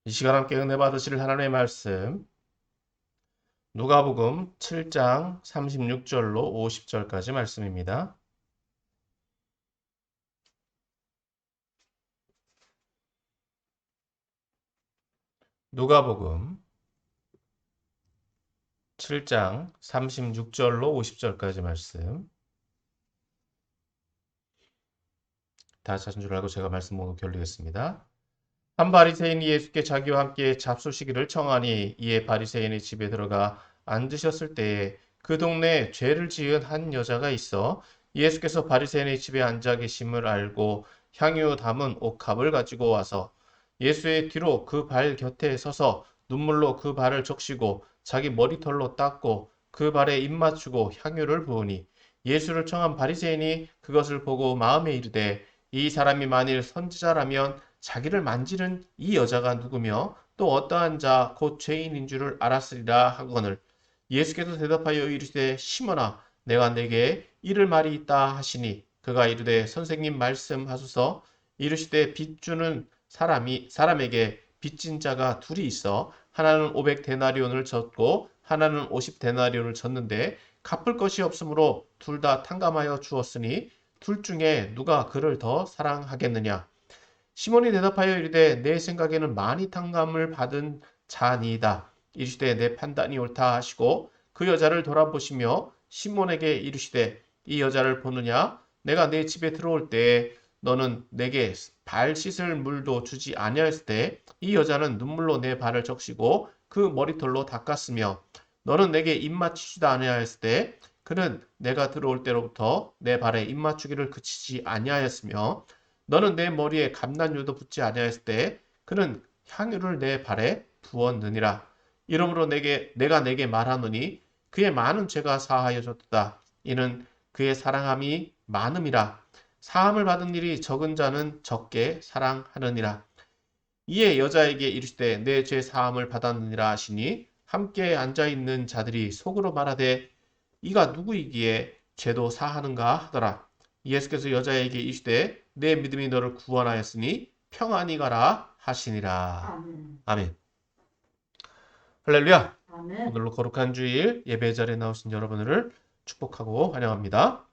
이 시간 함께 은혜 받으실 하나님의 말씀 누가복음 7장 36절로 50절까지 말씀입니다. 누가복음 7장 36절로 50절까지 말씀. 다 찾은 줄 알고 제가 말씀 보고 결리겠습니다. 한 바리새인이 예수께 자기와 함께 잡수시기를 청하니 이에 바리새인의 집에 들어가 앉으셨을 때에 그 동네에 죄를 지은 한 여자가 있어 예수께서 바리새인의 집에 앉아 계심을 알고 향유 담은 옥합을 가지고 와서 예수의 뒤로 그 발 곁에 서서 눈물로 그 발을 적시고 자기 머리털로 닦고 그 발에 입 맞추고 향유를 부으니 예수를 청한 바리새인이 그것을 보고 마음에 이르되 이 사람이 만일 선지자라면 자기를 만지는 이 여자가 누구며 또 어떠한 자 곧 죄인인 줄을 알았으리라 하거늘 예수께서 대답하여 이르시되 시몬아 내가 네게 이를 말이 있다 하시니 그가 이르되 선생님 말씀하소서. 이르시되 빚 주는 사람에게 빚진 자가 둘이 있어 하나는 500데나리온을 졌고 하나는 50데나리온을 졌는데 갚을 것이 없으므로 둘 다 탕감하여 주었으니 둘 중에 누가 그를 더 사랑하겠느냐. 시몬이 대답하여 이르되 내 생각에는 많이 탕감을 받은 자니이다. 이르시되 내 판단이 옳다 하시고 그 여자를 돌아보시며 시몬에게 이르시되 이 여자를 보느냐. 내가 내 집에 들어올 때에 너는 내게 발 씻을 물도 주지 아니하였을 때 이 여자는 눈물로 내 발을 적시고 그 머리털로 닦았으며 너는 내게 입 맞추지도 아니하였을 때 그는 내가 들어올 때로부터 내 발에 입 맞추기를 그치지 아니하였으며 너는 내 머리에 감난유도 붓지 아니하였을 때 그는 향유를 내 발에 부었느니라. 이러므로 내가 내게 말하노니 그의 많은 죄가 사하여 졌다. 이는 그의 사랑함이 많음이라. 사함을 받은 일이 적은 자는 적게 사랑하느니라. 이에 여자에게 이르시되 내 죄 사함을 받았느니라 하시니 함께 앉아 있는 자들이 속으로 말하되 이가 누구이기에 죄도 사하는가 하더라. 예수께서 여자에게 이르시되 내 믿음이 너를 구원하였으니 평안히 가라 하시니라. 아멘. 아멘. 할렐루야. 아멘. 오늘로 거룩한 주일 예배 자리에 나오신 여러분을 축복하고 환영합니다.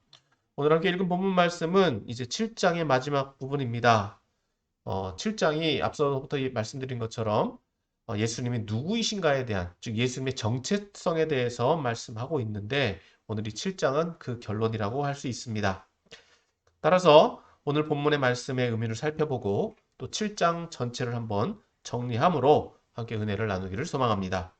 오늘 함께 읽은 본문 말씀은 이제 7장의 마지막 부분입니다. 7장이 앞서부터 말씀드린 것처럼 예수님이 누구이신가에 대한, 즉 예수님의 정체성에 대해서 말씀하고 있는데 오늘 이 7장은 그 결론이라고 할 수 있습니다. 따라서 오늘 본문의 말씀의 의미를 살펴보고 또 7장 전체를 한번 정리함으로 함께 은혜를 나누기를 소망합니다.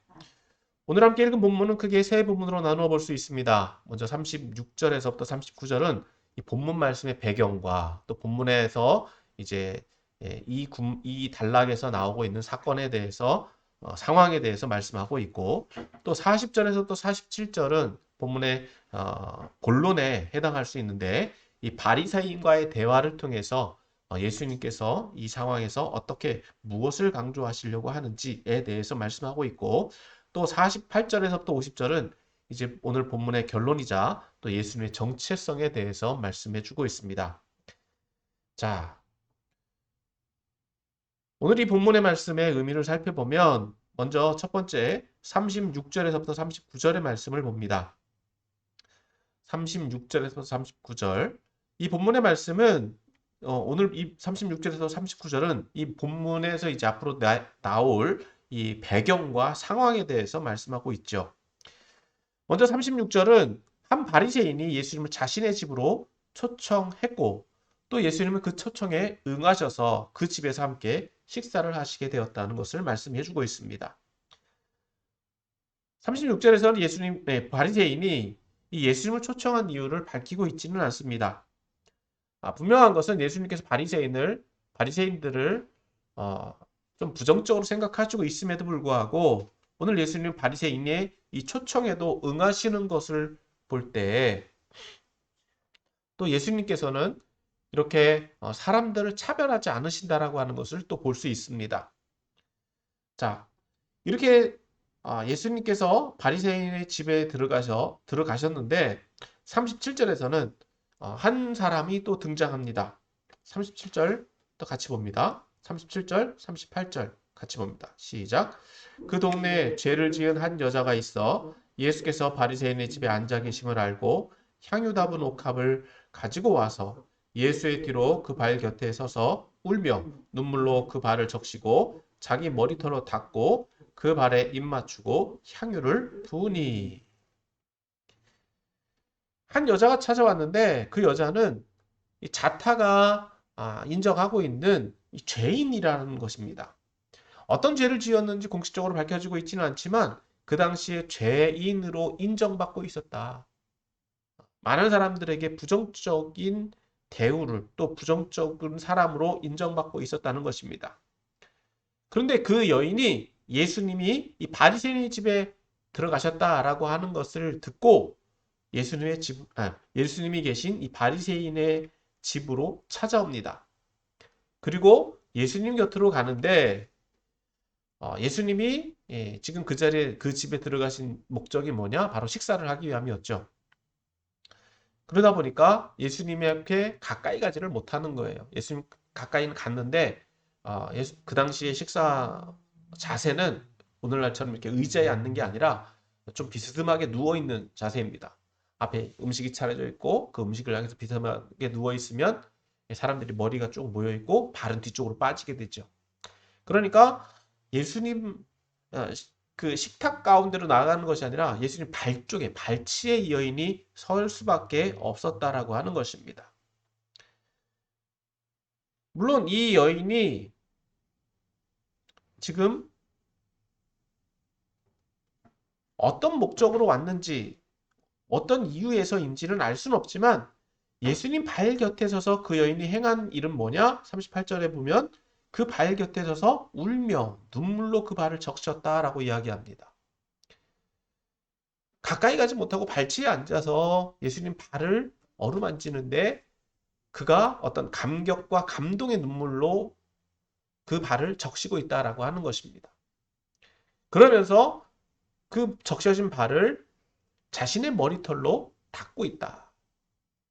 오늘 함께 읽은 본문은 크게 세 부분으로 나누어 볼 수 있습니다. 먼저 36절에서부터 39절은 이 본문 말씀의 배경과 또 본문에서 이제 이 단락에서 나오고 있는 사건에 대해서 상황에 대해서 말씀하고 있고 또 40절에서 또 47절은 본문의 본론에 해당할 수 있는데 이 바리새인과의 대화를 통해서 예수님께서 이 상황에서 어떻게 무엇을 강조하시려고 하는지에 대해서 말씀하고 있고 또 48절에서부터 50절은 이제 오늘 본문의 결론이자 또 예수님의 정체성에 대해서 말씀해 주고 있습니다. 자, 오늘 이 본문의 말씀의 의미를 살펴보면 먼저 첫 번째 36절에서부터 39절의 말씀을 봅니다. 36절에서 39절. 이 본문의 말씀은 오늘 이 36절에서 39절은 이 본문에서 이제 앞으로 나올 이 배경과 상황에 대해서 말씀하고 있죠. 먼저 36절은 한 바리새인이 예수님을 자신의 집으로 초청했고 또 예수님은 그 초청에 응하셔서 그 집에서 함께 식사를 하시게 되었다는 것을 말씀해 주고 있습니다. 36절에서는 바리새인이 이 예수님을 초청한 이유를 밝히고 있지는 않습니다. 분명한 것은 예수님께서 바리새인들을 좀 부정적으로 생각하시고 있음에도 불구하고 오늘 예수님은 바리새인의 이 초청에도 응하시는 것을 볼 때 또 예수님께서는 이렇게 사람들을 차별하지 않으신다라고 하는 것을 또 볼 수 있습니다. 자, 이렇게 예수님께서 바리새인의 집에 들어가셨는데 37절에서는 한 사람이 또 등장합니다. 37절 또 같이 봅니다. 37절, 38절. 같이 봅니다. 시작. 그 동네에 죄를 지은 한 여자가 있어 예수께서 바리새인의 집에 앉아 계심을 알고 향유 담은 옥합을 가지고 와서 예수의 뒤로 그 발 곁에 서서 울며 눈물로 그 발을 적시고 자기 머리털로 닦고 그 발에 입 맞추고 향유를 부으니. 한 여자가 찾아왔는데 그 여자는 이 자타가 인정하고 있는 이 죄인이라는 것입니다. 어떤 죄를 지었는지 공식적으로 밝혀지고 있지는 않지만 그 당시에 죄인으로 인정받고 있었다. 많은 사람들에게 부정적인 대우를 또 부정적인 사람으로 인정받고 있었다는 것입니다. 그런데 그 여인이 예수님이 이 바리새인의 집에 들어가셨다라고 하는 것을 듣고 예수님이 계신 이 바리새인의 집으로 찾아옵니다. 그리고 예수님 곁으로 가는데 예수님이 지금 그 자리에 그 집에 들어가신 목적이 뭐냐? 바로 식사를 하기 위함이었죠. 그러다 보니까 예수님 앞에 가까이 가지를 못하는 거예요. 예수님 가까이는 갔는데 그 당시에 식사 자세는 오늘날처럼 이렇게 의자에 앉는 게 아니라 좀 비스듬하게 누워 있는 자세입니다. 앞에 음식이 차려져 있고 그 음식을 향해서 비스듬하게 누워 있으면 사람들이 머리가 쭉 모여 있고 발은 뒤쪽으로 빠지게 되죠. 그러니까 예수님 그 식탁 가운데로 나가는 것이 아니라 예수님 발 쪽에 발치에 이 여인이 설 수밖에 없었다라고 하는 것입니다. 물론 이 여인이 지금 어떤 목적으로 왔는지 어떤 이유에서인지는 알 수는 없지만 예수님 발 곁에 서서 그 여인이 행한 일은 뭐냐? 38절에 보면 그 발 곁에 서서 울며 눈물로 그 발을 적셨다라고 이야기합니다. 가까이 가지 못하고 발치에 앉아서 예수님 발을 어루만지는데 그가 어떤 감격과 감동의 눈물로 그 발을 적시고 있다라고 하는 것입니다. 그러면서 그 적셔진 발을 자신의 머리털로 닦고 있다.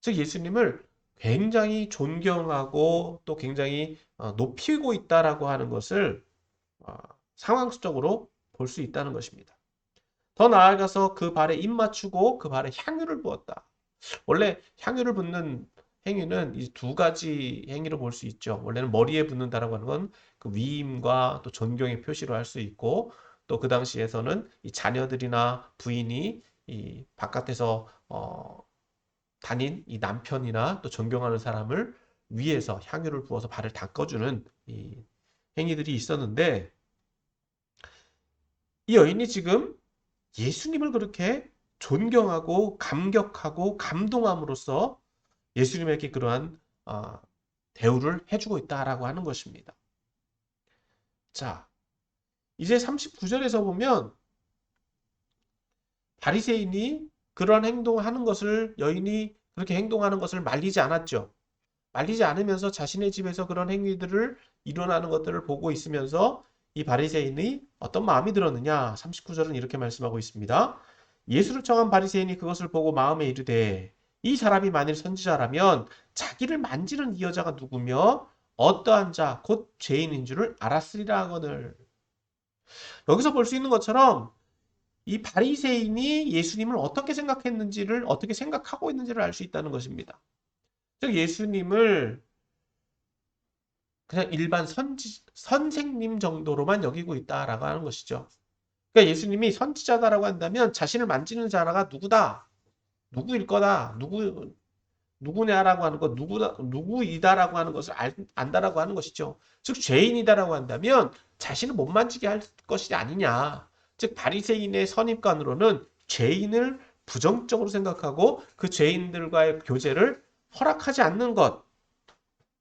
즉 예수님을 굉장히 존경하고 또 굉장히 높이고 있다라고 하는 것을 상황적으로 볼 수 있다는 것입니다. 더 나아가서 그 발에 입 맞추고 그 발에 향유를 부었다. 원래 향유를 붓는 행위는 이 두 가지 행위로 볼 수 있죠. 원래는 머리에 붓는다라고 하는 건 그 위임과 또 존경의 표시로 할 수 있고 또 그 당시에서는 이 자녀들이나 부인이 이 바깥에서 다닌 이 남편이나 또 존경하는 사람을 위해서 향유를 부어서 발을 닦아주는 이 행위들이 있었는데 이 여인이 지금 예수님을 그렇게 존경하고 감격하고 감동함으로써 예수님에게 그러한 대우를 해주고 있다라고 하는 것입니다. 자, 이제 39절에서 보면 바리새인이 그러한 행동을 하는 것을 여인이 그렇게 행동하는 것을 말리지 않았죠. 말리지 않으면서 자신의 집에서 그런 행위들을 일어나는 것들을 보고 있으면서 이 바리새인이 어떤 마음이 들었느냐? 39절은 이렇게 말씀하고 있습니다. 예수를 청한 바리새인이 그것을 보고 마음에 이르되 이 사람이 만일 선지자라면 자기를 만지는 이 여자가 누구며 어떠한 자 곧 죄인인 줄을 알았으리라 하거늘. 여기서 볼 수 있는 것처럼 이 바리새인이 예수님을 어떻게 생각했는지를 어떻게 생각하고 있는지를 알 수 있다는 것입니다. 즉 예수님을 그냥 일반 선생님 정도로만 여기고 있다라고 하는 것이죠. 그러니까 예수님이 선지자다라고 한다면 자신을 만지는 자가 누구다, 누구일 거다, 누구냐라고 하는 것, 누구이다라고 하는 것을 안다라고 하는 것이죠. 즉 죄인이다라고 한다면 자신을 못 만지게 할 것이 아니냐. 즉 바리새인의 선입관으로는 죄인을 부정적으로 생각하고 그 죄인들과의 교제를 허락하지 않는 것.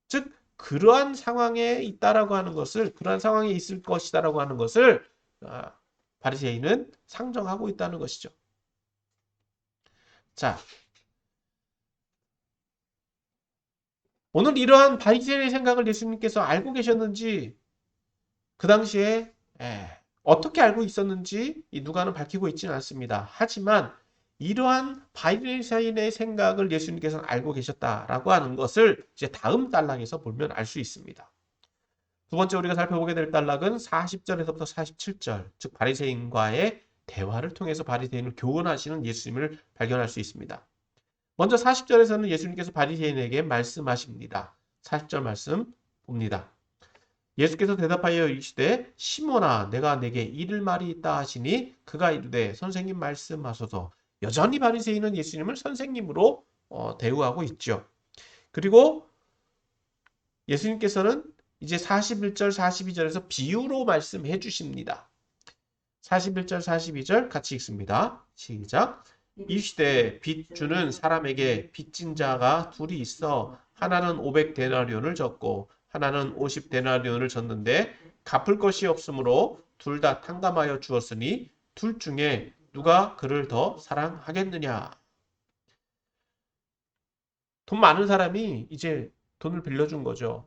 즉 그러한 상황에 있다라고 하는 것을 그러한 상황에 있을 것이다라고 하는 것을 바리새인은 상정하고 있다는 것이죠. 자, 오늘 이러한 바리새인의 생각을 예수님께서 알고 계셨는지 그 당시에 어떻게 알고 있었는지 이 누가는 밝히고 있지는 않습니다. 하지만 이러한 바리새인의 생각을 예수님께서는 알고 계셨다라고 하는 것을 이제 다음 단락에서 보면 알 수 있습니다. 두 번째 우리가 살펴보게 될 단락은 40절에서부터 47절, 즉 바리새인과의 대화를 통해서 바리새인을 교훈하시는 예수님을 발견할 수 있습니다. 먼저 40절에서는 예수님께서 바리새인에게 말씀하십니다. 40절 말씀 봅니다. 예수께서 대답하여 이르시되 시몬아 내가 내게 이를 말이 있다 하시니 그가 이르되 선생님 말씀하소서. 여전히 바리새인은 예수님을 선생님으로 대우하고 있죠. 그리고 예수님께서는 이제 41절 42절에서 비유로 말씀해 주십니다. 41절 42절 같이 읽습니다. 시작. 이 시대에 빚 주는 사람에게 빚진 자가 둘이 있어 하나는 500데나리온을 졌고 하나는 50데나리온을 졌는데 갚을 것이 없으므로 둘 다 탕감하여 주었으니 둘 중에 누가 그를 더 사랑하겠느냐. 돈 많은 사람이 이제 돈을 빌려준 거죠.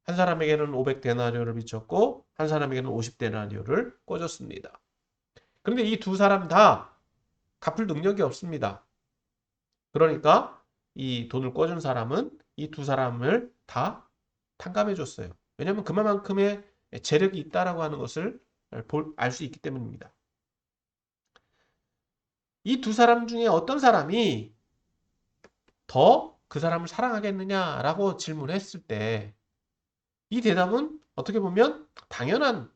한 사람에게는 500데나리온을 빚졌고 한 사람에게는 50데나리온을 꿔줬습니다. 그런데 이 두 사람 다 갚을 능력이 없습니다. 그러니까 이 돈을 꿔준 사람은 이 두 사람을 다 탕감해 줬어요. 왜냐하면 그만큼의 재력이 있다라고 하는 것을 알 수 있기 때문입니다. 이 두 사람 중에 어떤 사람이 더 그 사람을 사랑하겠느냐라고 질문했을 때 이 대답은 어떻게 보면 당연한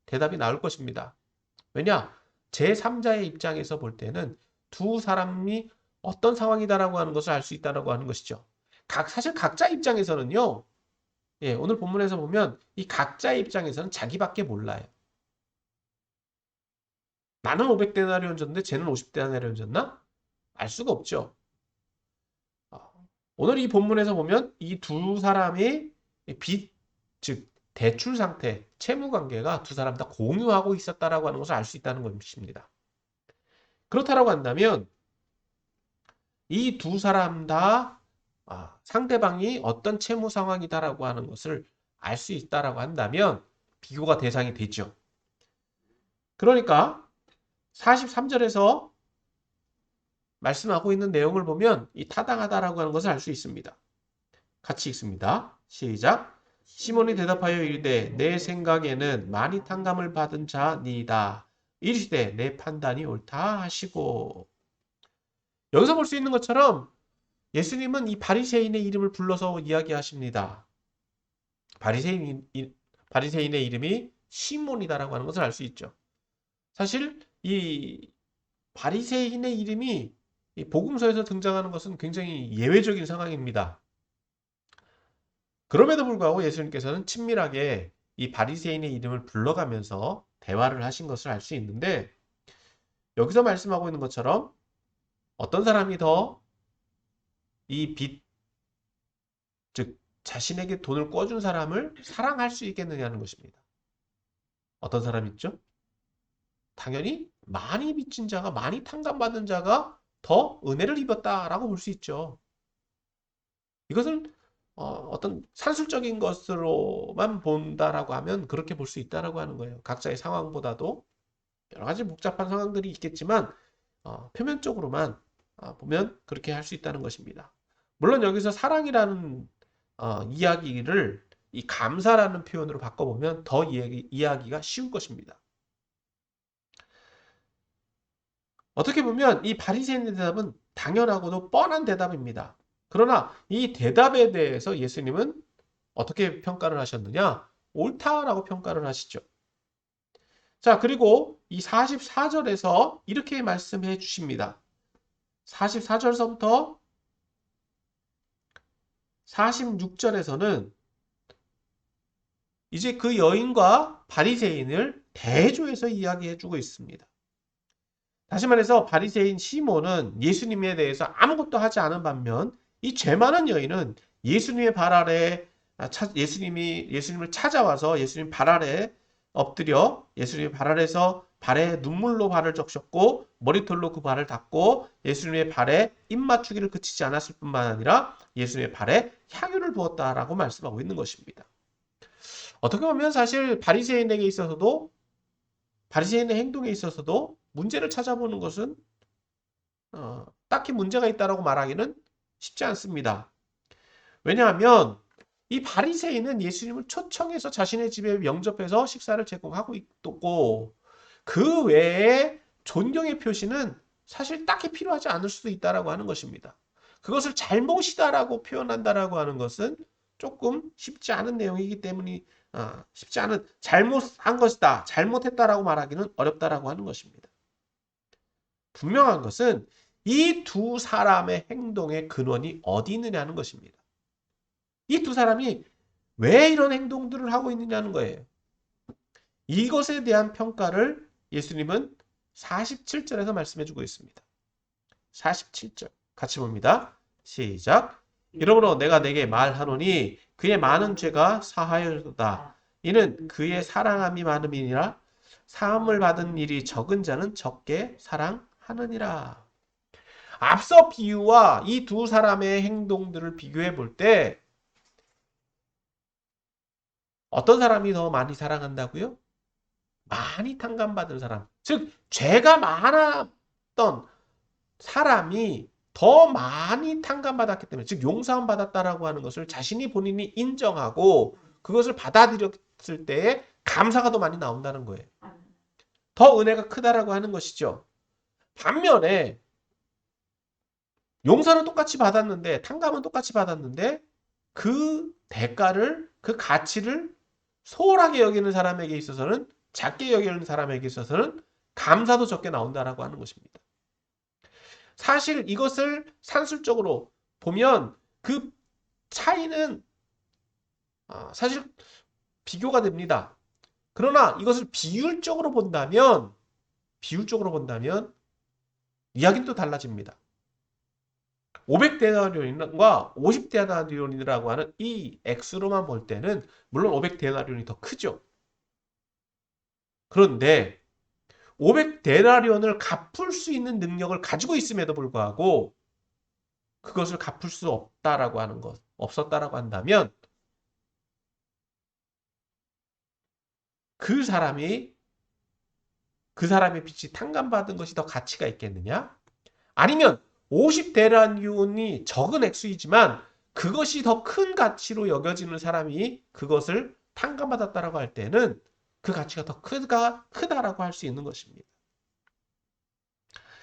대답이 나올 것입니다. 왜냐? 제3자의 입장에서 볼 때는 두 사람이 어떤 상황이다라고 하는 것을 알 수 있다라고 하는 것이죠. 사실 각자 입장에서는요. 예, 오늘 본문에서 보면 이 각자의 입장에서는 자기밖에 몰라요. 나는 500데나리온 줬는데 쟤는 50데나리온 줬나? 알 수가 없죠. 오늘 이 본문에서 보면 이 두 사람의 빚, 즉 대출 상태, 채무 관계가 두 사람 다 공유하고 있었다라고 하는 것을 알 수 있다는 것입니다. 그렇다라고 한다면 이 두 사람 다 상대방이 어떤 채무 상황이다라고 하는 것을 알 수 있다라고 한다면 비교가 대상이 되죠. 그러니까 43절에서 말씀하고 있는 내용을 보면 이 타당하다라고 하는 것을 알 수 있습니다. 같이 읽습니다. 시작. 시몬이 대답하여 이르되 내 생각에는 많이 탕감을 받은 자니이다. 이르시되 내 판단이 옳다 하시고. 여기서 볼 수 있는 것처럼 예수님은 이 바리새인의 이름을 불러서 이야기하십니다. 바리새인의 이름이 시몬이다라고 하는 것을 알 수 있죠. 사실 이 바리새인의 이름이 이 복음서에서 등장하는 것은 굉장히 예외적인 상황입니다. 그럼에도 불구하고 예수님께서는 친밀하게 이 바리새인의 이름을 불러가면서 대화를 하신 것을 알 수 있는데 여기서 말씀하고 있는 것처럼 어떤 사람이 더 이 빚, 즉 자신에게 돈을 꿔준 사람을 사랑할 수 있겠느냐는 것입니다. 어떤 사람 있죠? 당연히 많이 빚진 자가, 많이 탕감받은 자가 더 은혜를 입었다라고 볼 수 있죠. 이것은 어떤 산술적인 것으로만 본다라고 하면 그렇게 볼 수 있다라고 하는 거예요. 각자의 상황보다도 여러 가지 복잡한 상황들이 있겠지만 표면적으로만 보면 그렇게 할 수 있다는 것입니다. 물론 여기서 사랑이라는 이야기를 이 감사라는 표현으로 바꿔보면 더 이해하기가 쉬울 것입니다. 어떻게 보면 이 바리새인의 대답은 당연하고도 뻔한 대답입니다. 그러나 이 대답에 대해서 예수님은 어떻게 평가를 하셨느냐? 옳다라고 평가를 하시죠. 자, 그리고 이 44절에서 이렇게 말씀해 주십니다. 44절서부터 46절에서는 이제 그 여인과 바리새인을 대조해서 이야기해 주고 있습니다. 다시 말해서 바리새인 시몬은 예수님에 대해서 아무것도 하지 않은 반면 이 죄 많은 여인은 예수님의 발 아래 예수님을 찾아와서 예수님 발 아래 엎드려 예수님의 발 아래서 발에 눈물로 발을 적셨고 머리털로 그 발을 닦고 예수님의 발에 입맞추기를 그치지 않았을 뿐만 아니라 예수님의 발에 향유를 부었다라고 말씀하고 있는 것입니다. 어떻게 보면 사실 바리새인에게 있어서도 바리새인의 행동에 있어서도 문제를 찾아보는 것은 딱히 문제가 있다라고 말하기는 쉽지 않습니다. 왜냐하면 이 바리새인은 예수님을 초청해서 자신의 집에 영접해서 식사를 제공하고 있고 그 외에 존경의 표시는 사실 딱히 필요하지 않을 수도 있다라고 하는 것입니다. 그것을 잘못이다라고 표현한다라고 하는 것은 조금 쉽지 않은 내용이기 때문에 쉽지 않은 잘못한 것이다, 잘못했다라고 말하기는 어렵다라고 하는 것입니다. 분명한 것은 이 두 사람의 행동의 근원이 어디 있느냐는 것입니다. 이 두 사람이 왜 이런 행동들을 하고 있느냐는 거예요. 이것에 대한 평가를 예수님은 47절에서 말씀해주고 있습니다. 47절 같이 봅니다. 시작. 이러므로 내가 내게 말하노니 그의 많은 죄가 사하였도다. 이는 그의 사랑함이 많음이니라. 사함을 받은 일이 적은 자는 적게 사랑하느니라. 앞서 비유와 이 두 사람의 행동들을 비교해 볼 때 어떤 사람이 더 많이 사랑한다고요? 많이 탕감받은 사람. 즉 죄가 많았던 사람이 더 많이 탕감받았기 때문에, 즉 용서함 받았다라고 하는 것을 자신이 본인이 인정하고 그것을 받아들였을 때에 감사가 더 많이 나온다는 거예요. 더 은혜가 크다라고 하는 것이죠. 반면에 용서는 똑같이 받았는데, 탕감은 똑같이 받았는데 그 대가를, 그 가치를 소홀하게 여기는 사람에게 있어서는, 작게 여기는 사람에게 있어서는 감사도 적게 나온다라고 하는 것입니다. 사실 이것을 산술적으로 보면 그 차이는 사실 비교가 됩니다. 그러나 이것을 비율적으로 본다면 이야기는 또 달라집니다. 500데나리온과 50데나리온이라고 하는 이 액수로만 볼 때는 물론 500데나리온이 더 크죠. 그런데 500데나리온을 갚을 수 있는 능력을 가지고 있음에도 불구하고 그것을 갚을 수 없다라고 하는 것, 없었다라고 한다면 그 사람의 빚이 탕감받은 것이 더 가치가 있겠느냐? 아니면 50데나리온이 적은 액수이지만 그것이 더 큰 가치로 여겨지는 사람이 그것을 탕감받았다라고 할 때는 그 가치가 더 크다라고 할 수 있는 것입니다.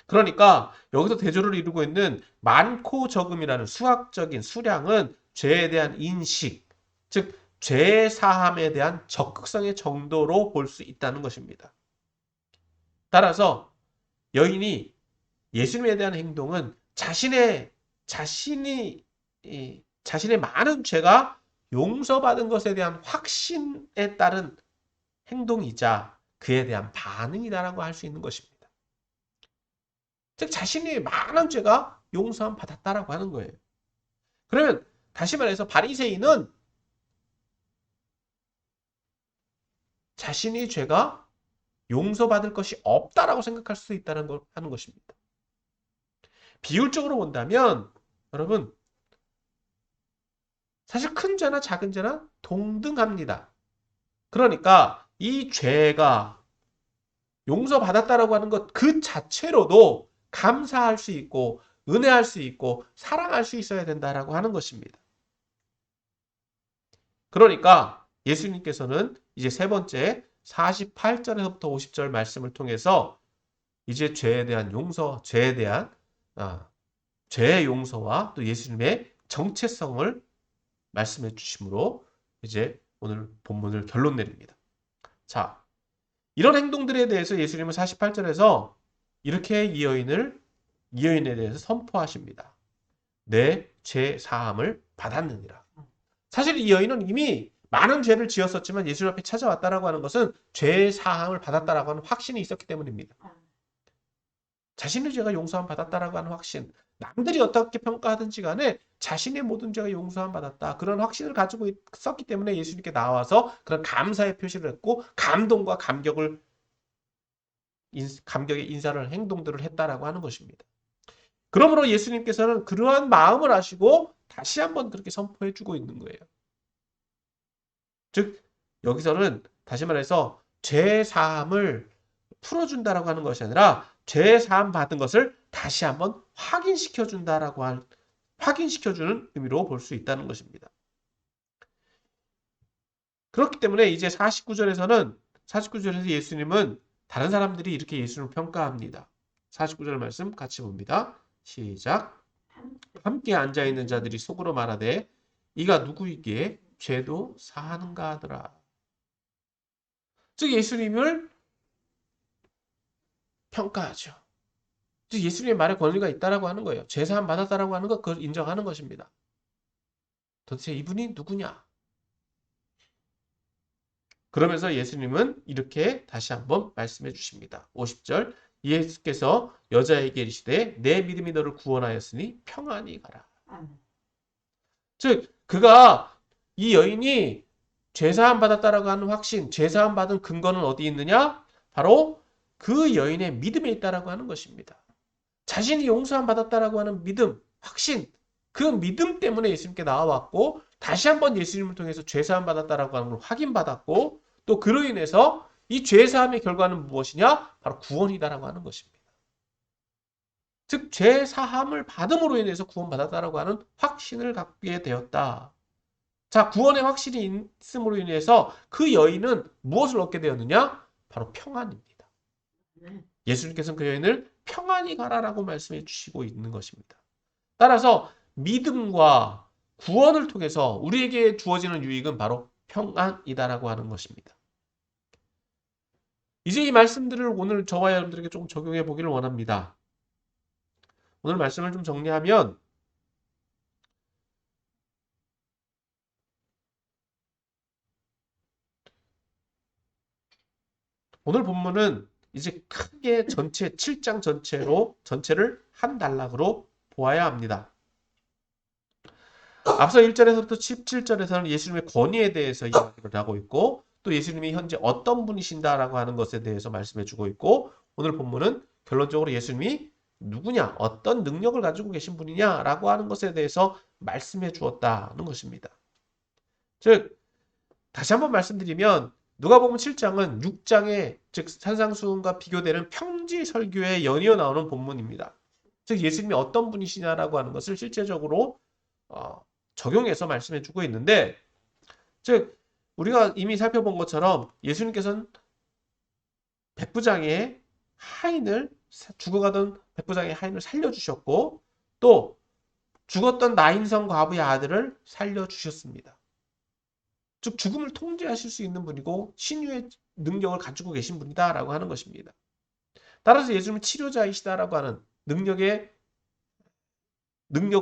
그러니까 여기서 대조를 이루고 있는 많고 적음이라는 수학적인 수량은 죄에 대한 인식, 즉 죄 사함에 대한 적극성의 정도로 볼 수 있다는 것입니다. 따라서 여인이 예수님에 대한 행동은 자신의 많은 죄가 용서받은 것에 대한 확신에 따른 행동이자 그에 대한 반응이다라고 할 수 있는 것입니다. 즉 자신이 많은 죄가 용서함 받았다라고 하는 거예요. 그러면 다시 말해서 바리새인은 자신의 죄가 용서받을 것이 없다라고 생각할 수 있다는 걸 하는 것입니다. 비율적으로 본다면 여러분 사실 큰 죄나 작은 죄나 동등합니다. 그러니까 이 죄가 용서받았다라고 하는 것 그 자체로도 감사할 수 있고 은혜할 수 있고 사랑할 수 있어야 된다라고 하는 것입니다. 그러니까 예수님께서는 이제 세 번째 48절에서부터 50절 말씀을 통해서 이제 죄에 대한 죄의 용서와 또 예수님의 정체성을 말씀해 주심으로 이제 오늘 본문을 결론 내립니다. 자, 이런 행동들에 대해서 예수님은 48절에서 이렇게 이 여인에 대해서 선포하십니다. 내 죄 사함을 받았느니라. 사실 이 여인은 이미 많은 죄를 지었었지만 예수 앞에 찾아왔다라고 하는 것은 죄 사함을 받았다라고 하는 확신이 있었기 때문입니다. 자신의 죄가 용서함 받았다라고 하는 확신. 남들이 어떻게 평가하든지 간에 자신의 모든 죄가 용서함 받았다. 그런 확신을 가지고 있었기 때문에 예수님께 나와서 그런 감사의 표시를 했고 감동과 감격의 인사를 행동들을 했다라고 하는 것입니다. 그러므로 예수님께서는 그러한 마음을 아시고 다시 한번 그렇게 선포해 주고 있는 거예요. 즉 여기서는 다시 말해서 죄 사함을 풀어준다라고 하는 것이 아니라 죄 사함 받은 것을 다시 한번 확인시켜주는 의미로 볼 수 있다는 것입니다. 그렇기 때문에 이제 49절에서 예수님은 다른 사람들이 이렇게 예수님을 평가합니다. 49절 말씀 같이 봅니다. 시작. 함께 앉아있는 자들이 속으로 말하되 이가 누구이기에 죄도 사하는가 하더라. 즉 예수님을 평가하죠. 즉 예수님의 말에 권위가 있다라고 하는 거예요. 제사함 받았다라고 하는 것, 그걸 인정하는 것입니다. 도대체 이분이 누구냐? 그러면서 예수님은 이렇게 다시 한번 말씀해 주십니다. 50절 예수께서 여자에게 이르시되 내 믿음이 너를 구원하였으니 평안히 가라. 즉 그가 이 여인이 죄사함 받았다라고 하는 확신, 죄사함 받은 근거는 어디 있느냐? 바로 그 여인의 믿음에 있다라고 하는 것입니다. 자신이 용서함 받았다라고 하는 믿음, 확신, 그 믿음 때문에 예수님께 나와왔고 다시 한번 예수님을 통해서 죄사함 받았다라고 하는 걸 확인받았고 또 그로 인해서 이 죄사함의 결과는 무엇이냐? 바로 구원이다라고 하는 것입니다. 즉 죄사함을 받음으로 인해서 구원받았다라고 하는 확신을 갖게 되었다. 자, 구원의 확신이 있음으로 인해서 그 여인은 무엇을 얻게 되었느냐? 바로 평안입니다. 예수님께서는 그 여인을 평안히 가라라고 말씀해 주시고 있는 것입니다. 따라서 믿음과 구원을 통해서 우리에게 주어지는 유익은 바로 평안이다라고 하는 것입니다. 이제 이 말씀들을 오늘 저와 여러분들에게 좀 적용해 보기를 원합니다. 오늘 말씀을 좀 정리하면 오늘 본문은 이제 크게 전체 7장 전체를 한 단락으로 보아야 합니다. 앞서 1절에서부터 17절에서는 예수님의 권위에 대해서 이야기를 하고 있고 또 예수님이 현재 어떤 분이신다라고 하는 것에 대해서 말씀해 주고 있고 오늘 본문은 결론적으로 예수님이 누구냐, 어떤 능력을 가지고 계신 분이냐라고 하는 것에 대해서 말씀해 주었다는 것입니다. 즉 다시 한번 말씀드리면 누가복음 7장은 6장의 즉 산상수훈과 비교되는 평지 설교에 연이어 나오는 본문입니다. 즉 예수님이 어떤 분이시냐라고 하는 것을 실제적으로 적용해서 말씀해 주고 있는데 즉 우리가 이미 살펴본 것처럼 예수님께서는 백부장의 하인을 죽어가던 백부장의 하인을 살려주셨고 또 죽었던 나인성 과부의 아들을 살려주셨습니다. 즉 죽음을 통제하실 수 있는 분이고 신유의 능력을 가지고 계신 분이다라고 하는 것입니다. 따라서 예수님은 치료자이시다라고 하는 능력을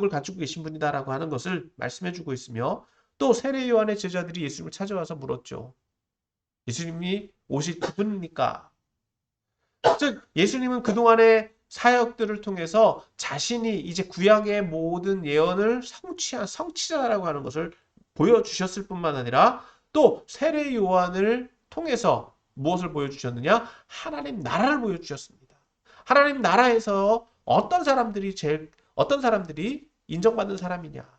가지고 계신 분이다라고 하는 것을 말씀해주고 있으며 또 세례 요한의 제자들이 예수님을 찾아와서 물었죠. 예수님이 오실 그분입니까? 즉 예수님은 그동안의 사역들을 통해서 자신이 이제 구약의 모든 예언을 성취한 성취자라고 하는 것을 보여주셨을 뿐만 아니라 또 세례 요한을 통해서 무엇을 보여주셨느냐? 하나님 나라를 보여주셨습니다. 하나님 나라에서 어떤 사람들이 인정받는 사람이냐?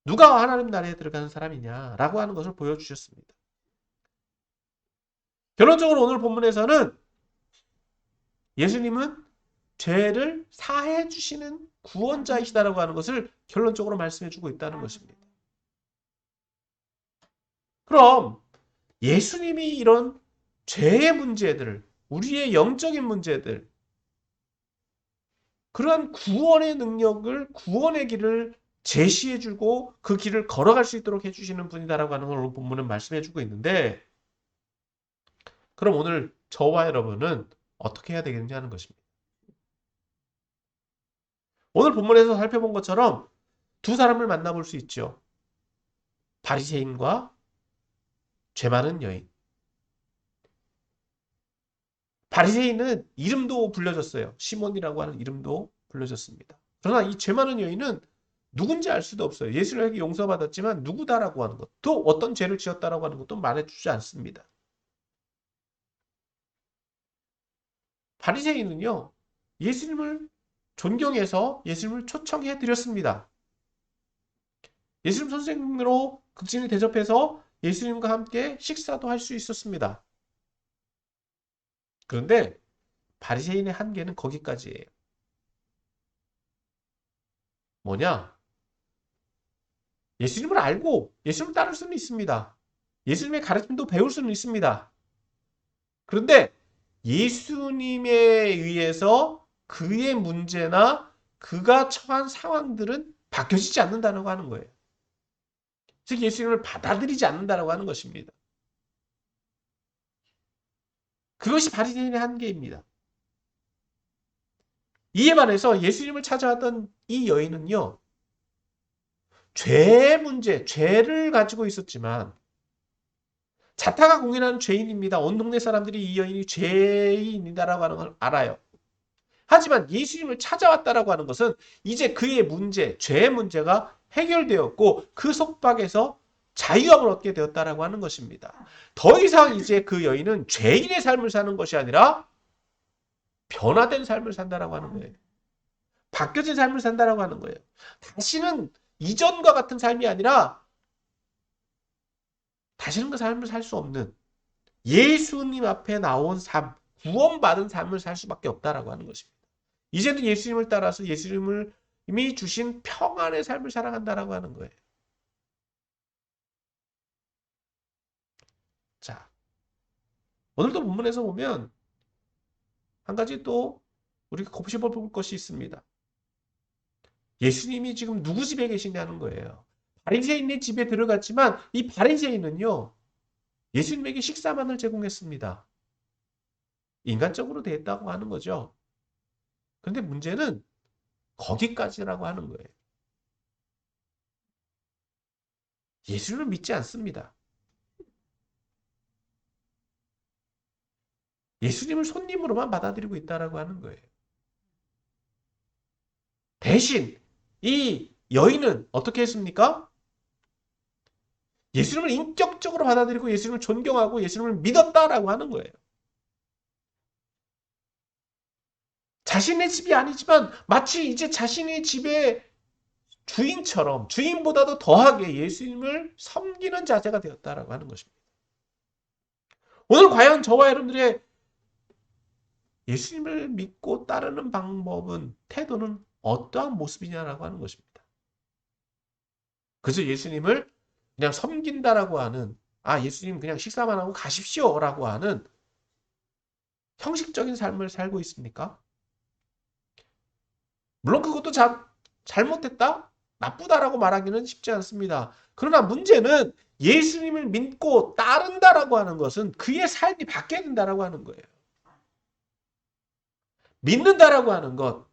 누가 하나님 나라에 들어가는 사람이냐라고 하는 것을 보여주셨습니다. 결론적으로 오늘 본문에서는 예수님은 죄를 사해 주시는 구원자이시다라고 하는 것을 결론적으로 말씀해 주고 있다는 것입니다. 그럼 예수님이 이런 죄의 문제들을 우리의 영적인 문제들 그러한 구원의 능력을 구원의 길을 제시해 주고 그 길을 걸어갈 수 있도록 해주시는 분이다라고 하는 걸 오늘 본문은 말씀해 주고 있는데 그럼 오늘 저와 여러분은 어떻게 해야 되겠느냐 하는 것입니다. 오늘 본문에서 살펴본 것처럼 두 사람을 만나볼 수 있죠. 바리새인과 죄 많은 여인. 바리새인은 이름도 불려졌어요. 시몬이라고 하는 이름도 불려졌습니다. 그러나 이 죄 많은 여인은 누군지 알 수도 없어요. 예수님에게 용서받았지만 누구다라고 하는 것, 또 어떤 죄를 지었다라고 하는 것도 말해주지 않습니다. 바리새인은요, 예수님을 존경해서 예수님을 초청해 드렸습니다. 예수님 선생님으로 극진히 대접해서 예수님과 함께 식사도 할 수 있었습니다. 그런데 바리새인의 한계는 거기까지예요. 뭐냐? 예수님을 알고 예수님을 따를 수는 있습니다. 예수님의 가르침도 배울 수는 있습니다. 그런데 예수님에 의해서 그의 문제나 그가 처한 상황들은 바뀌어지지 않는다고 하는 거예요. 즉 예수님을 받아들이지 않는다고 하는 것입니다. 그것이 바리새인의 한계입니다. 이에 반해서 예수님을 찾아왔던 이 여인은요. 죄의 문제, 죄를 가지고 있었지만 자타가 공인하는 죄인입니다. 온 동네 사람들이 이 여인이 죄인이다라고 하는 걸 알아요. 하지만 예수님을 찾아왔다라고 하는 것은 이제 그의 문제, 죄의 문제가 해결되었고 그 속박에서 자유함을 얻게 되었다라고 하는 것입니다. 더 이상 이제 그 여인은 죄인의 삶을 사는 것이 아니라 변화된 삶을 산다라고 하는 거예요. 바뀌어진 삶을 산다라고 하는 거예요. 다시는 이전과 같은 삶이 아니라 다시는 그 삶을 살 수 없는 예수님 앞에 나온 삶, 구원받은 삶을 살 수밖에 없다라고 하는 것입니다. 이제는 예수님을 따라서 예수님을 이미 주신 평안의 삶을 살아간다라고 하는 거예요. 자, 오늘도 본문에서 보면 한 가지 또 우리가 곱씹어볼 것이 있습니다. 예수님이 지금 누구 집에 계시냐는 거예요. 바리새인의 집에 들어갔지만 이 바리새인은요. 예수님에게 식사만을 제공했습니다. 인간적으로 됐다고 하는 거죠. 그런데 문제는 거기까지라고 하는 거예요. 예수를 믿지 않습니다. 예수님을 손님으로만 받아들이고 있다라고 하는 거예요. 대신 이 여인은 어떻게 했습니까? 예수님을 인격적으로 받아들이고 예수님을 존경하고 예수님을 믿었다라고 하는 거예요. 자신의 집이 아니지만 마치 이제 자신의 집의 주인처럼 주인보다도 더하게 예수님을 섬기는 자세가 되었다라고 하는 것입니다. 오늘 과연 저와 여러분들의 예수님을 믿고 따르는 방법은 태도는 어떠한 모습이냐라고 하는 것입니다. 그래서 예수님을 그냥 섬긴다라고 하는 예수님 그냥 식사만 하고 가십시오라고 하는 형식적인 삶을 살고 있습니까? 물론 그것도 잘못됐다? 나쁘다라고 말하기는 쉽지 않습니다. 그러나 문제는 예수님을 믿고 따른다라고 하는 것은 그의 삶이 바뀌어야 된다라고 하는 거예요. 믿는다라고 하는 것,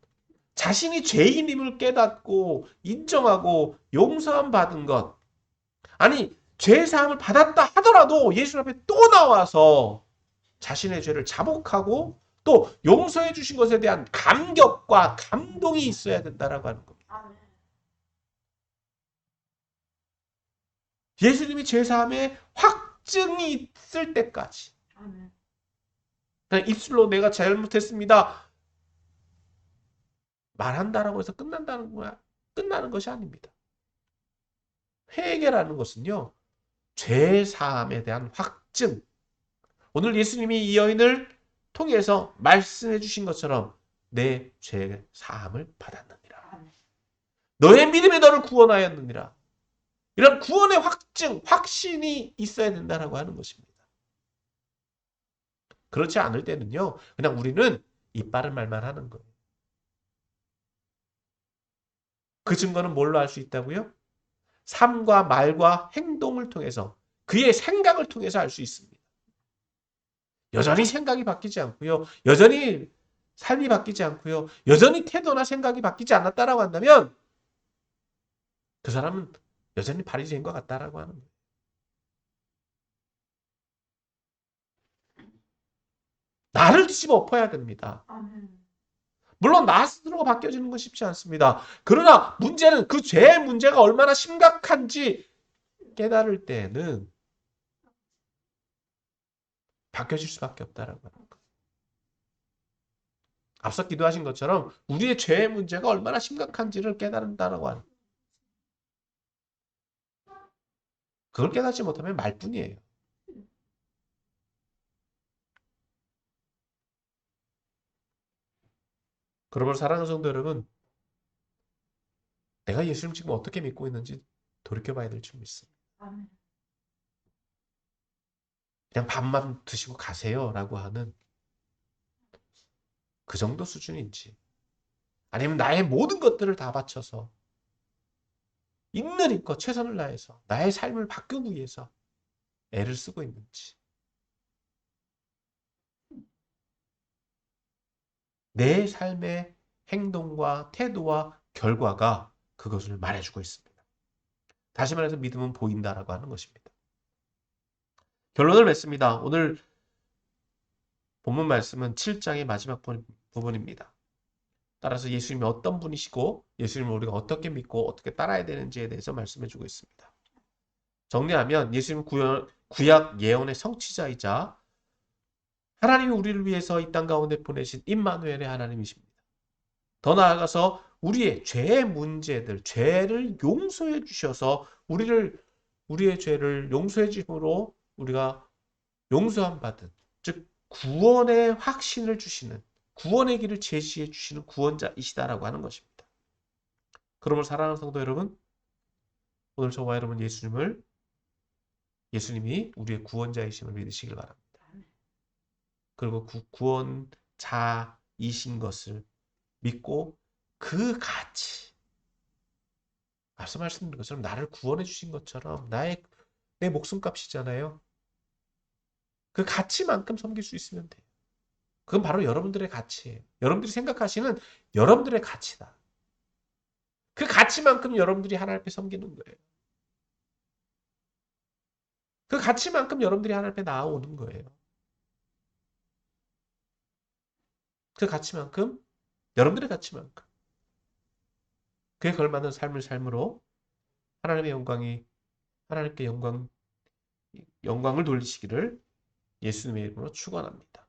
자신이 죄인임을 깨닫고 인정하고 용서함 받은 것, 아니 죄 사함을 받았다 하더라도 예수 앞에 또 나와서 자신의 죄를 자복하고 또 용서해 주신 것에 대한 감격과 감동이 있어야 된다라고 하는 겁니다. 예수님이 죄 사함의 확증이 있을 때까지 그냥 입술로 내가 잘못했습니다 말한다라고 해서 끝나는 것이 아닙니다. 회개라는 것은요. 죄 사함에 대한 확증. 오늘 예수님이 이 여인을 통해서 말씀해 주신 것처럼 내 죄 사함을 받았느니라. 너의 믿음이 너를 구원하였느니라. 이런 구원의 확증, 확신이 있어야 된다라고 하는 것입니다. 그렇지 않을 때는요. 그냥 우리는 입 바른 말만 하는 거예요. 그 증거는 뭘로 알 수 있다고요? 삶과 말과 행동을 통해서 그의 생각을 통해서 알 수 있습니다. 여전히 생각이 바뀌지 않고요. 여전히 삶이 바뀌지 않고요. 여전히 태도나 생각이 바뀌지 않았다라고 한다면 그 사람은 여전히 바리새인과 같다라고 하는 거예요. 나를 뒤집어 엎어야 됩니다. 물론 나 스스로가 바뀌어지는 건 쉽지 않습니다. 그러나 문제는 그 죄의 문제가 얼마나 심각한지 깨달을 때는 바뀌어질 수밖에 없다라고 하는 거예요. 앞서 기도하신 것처럼 우리의 죄의 문제가 얼마나 심각한지를 깨달은다라고 하는 거예요. 그걸 깨닫지 못하면 말뿐이에요. 그러므로 사랑하는 성도 여러분, 내가 예수님 지금 어떻게 믿고 있는지 돌이켜봐야 될 줄 믿습니다. 그냥 밥만 드시고 가세요라고 하는 그 정도 수준인지, 아니면 나의 모든 것들을 다 바쳐서 있는 힘껏 최선을 다해서 나의 삶을 바꾸기 위해서 애를 쓰고 있는지, 내 삶의 행동과 태도와 결과가 그것을 말해주고 있습니다. 다시 말해서 믿음은 보인다라고 하는 것입니다. 결론을 맺습니다. 오늘 본문 말씀은 7장의 마지막 부분입니다. 따라서 예수님이 어떤 분이시고 예수님을 우리가 어떻게 믿고 어떻게 따라야 되는지에 대해서 말씀해주고 있습니다. 정리하면 예수님은 구약 예언의 성취자이자 하나님이 우리를 위해서 이 땅 가운데 보내신 임마누엘의 하나님이십니다. 더 나아가서 우리의 죄의 문제들, 죄를 용서해 주셔서 우리의 죄를 용서해 주심으로 우리가 용서함 받은, 즉 구원의 확신을 주시는, 구원의 길을 제시해 주시는 구원자이시다라고 하는 것입니다. 그러므로 사랑하는 성도 여러분, 오늘 저와 여러분 예수님이 우리의 구원자이심을 믿으시길 바랍니다. 그리고 그 구원자이신 것을 믿고 그 가치, 앞서 말씀드린 것처럼 나를 구원해 주신 것처럼 내 목숨값이잖아요. 그 가치만큼 섬길 수 있으면 돼요. 그건 바로 여러분들의 가치예요. 여러분들이 생각하시는 여러분들의 가치다. 그 가치만큼 여러분들이 하나님 앞에 섬기는 거예요. 그 가치만큼 여러분들이 하나님 앞에 나아오는 거예요. 그 가치만큼, 여러분들의 가치만큼. 그에 걸맞는 삶을 삶으로 하나님의 하나님께 영광을 돌리시기를 예수님의 이름으로 축원합니다.